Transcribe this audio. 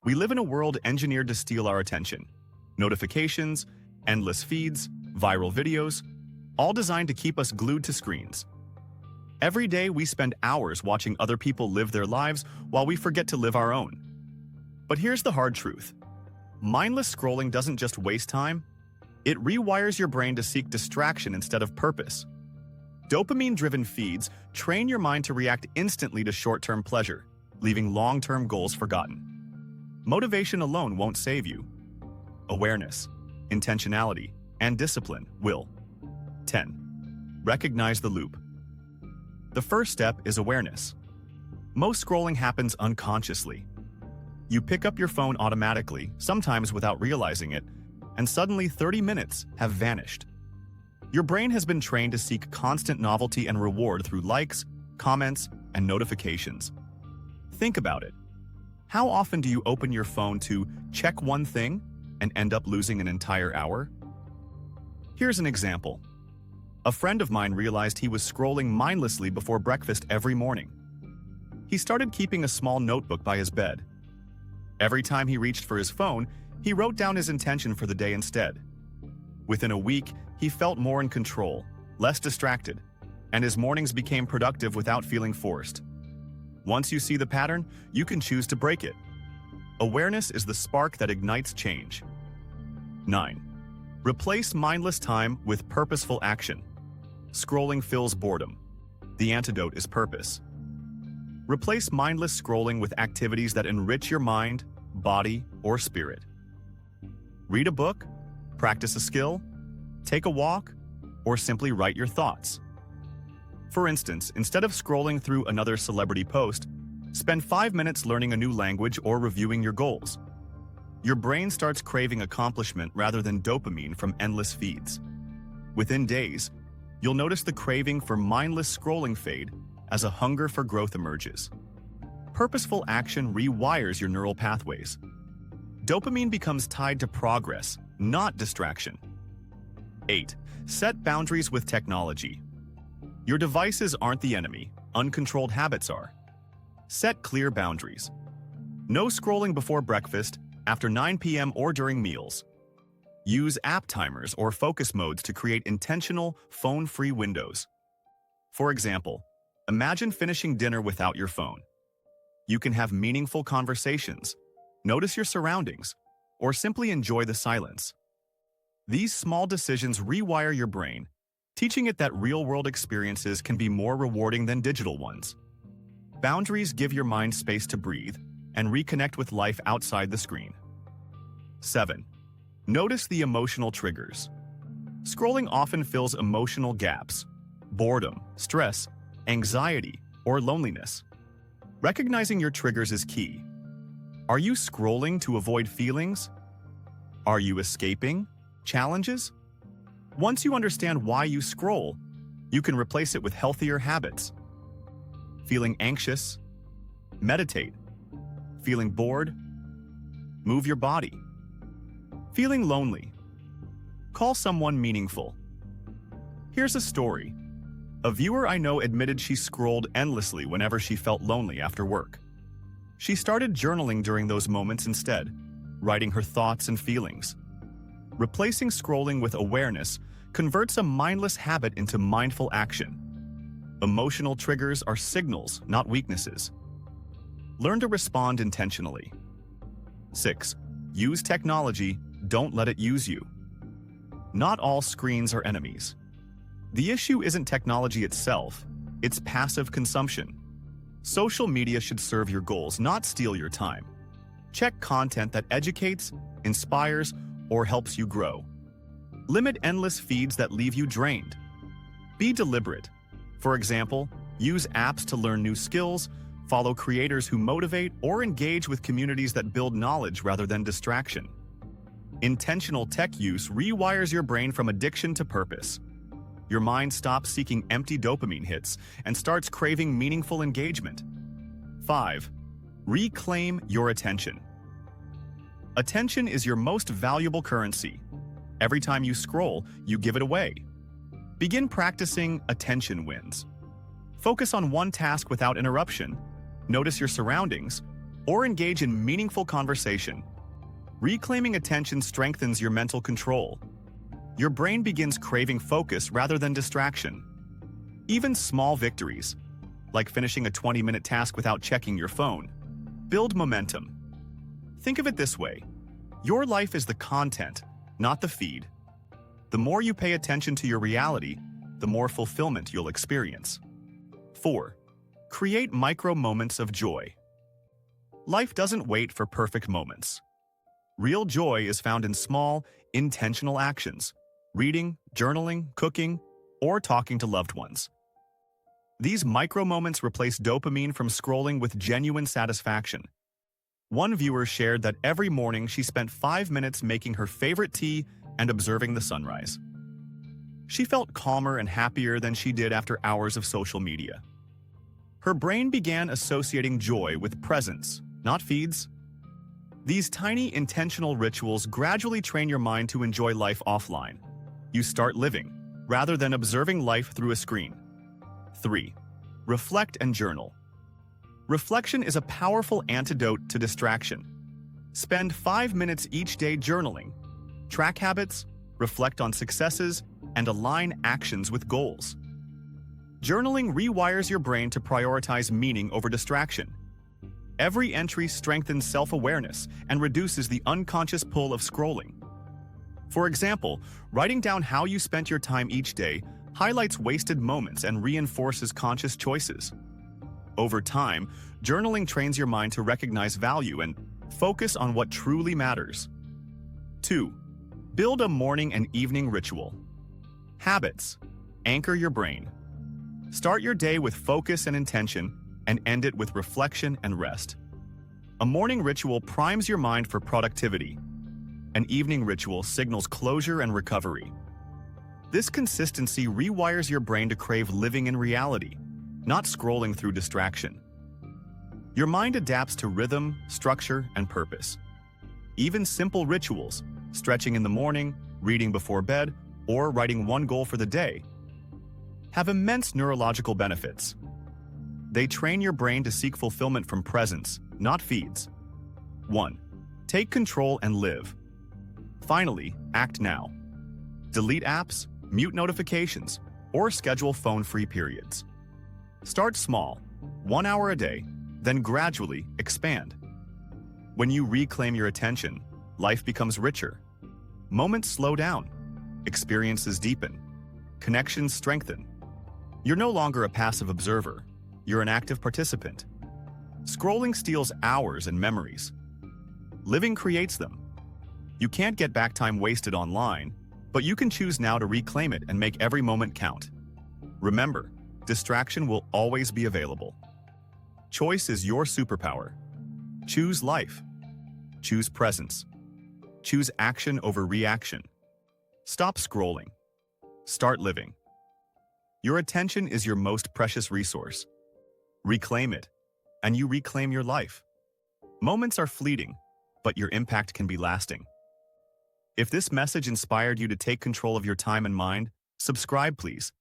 We live in a world engineered to steal our attention. Notifications, endless feeds, viral videos, all designed to keep us glued to screens. Every day we spend hours watching other people live their lives while we forget to live our own. But here's the hard truth. Mindless scrolling doesn't just waste time, it rewires your brain to seek distraction instead of purpose. Dopamine-driven feeds train your mind to react instantly to short-term pleasure, leaving long-term goals forgotten. Motivation alone won't save you. Awareness, intentionality, and discipline will. 10. Recognize the loop. The first step is awareness. Most scrolling happens unconsciously. You pick up your phone automatically, sometimes without realizing it, and suddenly 30 minutes have vanished. Your brain has been trained to seek constant novelty and reward through likes, comments, and notifications. Think about it. How often do you open your phone to check one thing and end up losing an entire hour? Here's an example. A friend of mine realized he was scrolling mindlessly before breakfast every morning. He started keeping a small notebook by his bed. Every time he reached for his phone, he wrote down his intention for the day instead. Within a week, he felt more in control, less distracted, and his mornings became productive without feeling forced. Once you see the pattern, you can choose to break it. Awareness is the spark that ignites change. 9. Replace mindless time with purposeful action. Scrolling fills boredom. The antidote is purpose. Replace mindless scrolling with activities that enrich your mind, body, or spirit. Read a book, practice a skill, take a walk, or simply write your thoughts. For instance, instead of scrolling through another celebrity post, spend 5 minutes learning a new language or reviewing your goals. Your brain starts craving accomplishment rather than dopamine from endless feeds. Within days, you'll notice the craving for mindless scrolling fade as a hunger for growth emerges. Purposeful action rewires your neural pathways. Dopamine becomes tied to progress, not distraction. 8. Set boundaries with technology. Your devices aren't the enemy, uncontrolled habits are. Set clear boundaries. No scrolling before breakfast, after 9 p.m. or during meals. Use app timers or focus modes to create intentional, phone-free windows. For example, imagine finishing dinner without your phone. You can have meaningful conversations, notice your surroundings, or simply enjoy the silence. These small decisions rewire your brain, teaching it that real-world experiences can be more rewarding than digital ones. Boundaries give your mind space to breathe and reconnect with life outside the screen. 7. Notice the emotional triggers. Scrolling often fills emotional gaps: boredom, stress, anxiety, or loneliness. Recognizing your triggers is key. Are you scrolling to avoid feelings? Are you escaping challenges? Once you understand why you scroll, you can replace it with healthier habits. Feeling anxious? Meditate. Feeling bored? Move your body. Feeling lonely? Call someone meaningful. Here's a story. A viewer I know admitted she scrolled endlessly whenever she felt lonely after work. She started journaling during those moments instead, writing her thoughts and feelings. Replacing scrolling with awareness converts a mindless habit into mindful action. Emotional triggers are signals, not weaknesses. Learn to respond intentionally. 6. Use technology, don't let it use you. Not all screens are enemies. The issue isn't technology itself, it's passive consumption. Social media should serve your goals, not steal your time. Check content that educates, inspires, or helps you grow. Limit endless feeds that leave you drained. Be deliberate. For example, use apps to learn new skills, follow creators who motivate, or engage with communities that build knowledge rather than distraction. Intentional tech use rewires your brain from addiction to purpose. Your mind stops seeking empty dopamine hits and starts craving meaningful engagement. 5. Reclaim your attention. Attention is your most valuable currency. Every time you scroll, you give it away. Begin practicing attention wins. Focus on one task without interruption, notice your surroundings, or engage in meaningful conversation. Reclaiming attention strengthens your mental control. Your brain begins craving focus rather than distraction. Even small victories, like finishing a 20-minute task without checking your phone, build momentum. Think of it this way: your life is the content, not the feed. The more you pay attention to your reality, the more fulfillment you'll experience. 4. Create micro moments of joy. Life doesn't wait for perfect moments. Real joy is found in small, intentional actions: reading, journaling, cooking, or talking to loved ones. These micro moments replace dopamine from scrolling with genuine satisfaction. One viewer shared that every morning she spent 5 minutes making her favorite tea and observing the sunrise. She felt calmer and happier than she did after hours of social media. Her brain began associating joy with presence, not feeds. These tiny intentional rituals gradually train your mind to enjoy life offline. You start living, rather than observing life through a screen. 3. Reflect and journal. Reflection is a powerful antidote to distraction. Spend 5 minutes each day journaling. Track habits, reflect on successes, and align actions with goals. Journaling rewires your brain to prioritize meaning over distraction. Every entry strengthens self-awareness and reduces the unconscious pull of scrolling. For example, writing down how you spent your time each day highlights wasted moments and reinforces conscious choices. Over time, journaling trains your mind to recognize value and focus on what truly matters. 2. Build a morning and evening ritual. Habits. Anchor your brain. Start your day with focus and intention, and end it with reflection and rest. A morning ritual primes your mind for productivity. An evening ritual signals closure and recovery. This consistency rewires your brain to crave living in reality, not scrolling through distraction. Your mind adapts to rhythm, structure, and purpose. Even simple rituals, stretching in the morning, reading before bed, or writing one goal for the day, have immense neurological benefits. They train your brain to seek fulfillment from presence, not feeds. 1. Take control and live. Finally, act now. Delete apps, mute notifications, or schedule phone-free periods. Start small, 1 hour a day, then gradually expand. When you reclaim your attention, life becomes richer. Moments slow down, experiences deepen, connections strengthen. You're no longer a passive observer, you're an active participant. Scrolling steals hours and memories. Living creates them. You can't get back time wasted online, but you can choose now to reclaim it and make every moment count. Remember, distraction will always be available. Choice is your superpower. Choose life. Choose presence. Choose action over reaction. Stop scrolling. Start living. Your attention is your most precious resource. Reclaim it, and you reclaim your life. Moments are fleeting, but your impact can be lasting. If this message inspired you to take control of your time and mind, subscribe please.